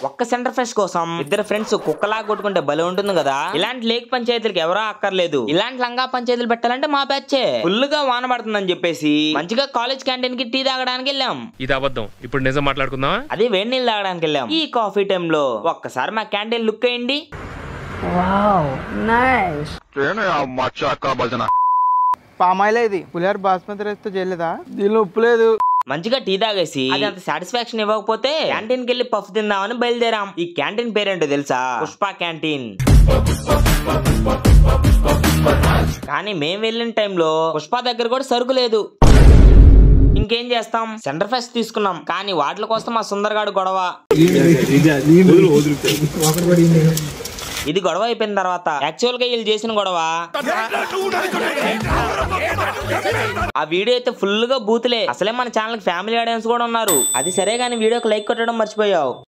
ఒక్క centre fresh కోసం ఇద్దరు ఫ్రెండ్స్ కుక్కలా కొట్టుకుంటే భలే ఉంటుంది కదా. ఇలాంటి లేక్ పంచాయతీలకు ఎవరో అక్కర్లేదు. ఇలాంటి లంగా పంచాయతీలు పెట్టాలంటే మా బ్యాచే. ఫుల్ గా వాన పడుతుందని చెప్పేసి మంచిగా కాలేజ్ క్యాంటీన్ కి టీ తాగడానికి వెళ్ళాం. ఇది అబద్ధం, ఇప్పుడు నిజం మాట్లాడుకుందాం. అదే వేడి నీళ్ళు తాగడానికి వెళ్ళాం. ఈ కాఫీ టైమ్ లో ఒక్కసారి మా క్యాంటీన్ లుక్ అయ్యండి. పామాయిలే ఇది పులిహార బాస్మతి రైస్ తో చేయలేదా? దీనిలో ఉప్పు లేదు. మంచిగా టీ తాగేసి అది అంత సాటిస్ఫాక్షన్ ఇవ్వకపోతే క్యాంటీన్ కి వెళ్ళి పఫ్ తిందామని బయలుదేరాం. ఈ క్యాంటీన్ పేరేంటో తెలుసా? పుష్ప క్యాంటీన్. కానీ మేము వెళ్ళిన టైంలో పుష్ప దగ్గర కూడా సరుకు లేదు. ఇంకేం చేస్తాం, సెంటర్ ఫ్రెష్ తీసుకున్నాం. కానీ వాటి కోసం మా సుందరగాడు గొడవ. ఇది గొడవ అయిపోయిన తర్వాత యాక్చువల్ గా వీళ్ళు చేసిన గొడవ ఆ వీడియో అయితే ఫుల్ గా బూతులే. అసలే మన ఛానల్ కి ఫ్యామిలీ ఆడియన్స్ కూడా ఉన్నారు. అది సరే గానీ వీడియోకి లైక్ కొట్టడం మర్చిపోయావు.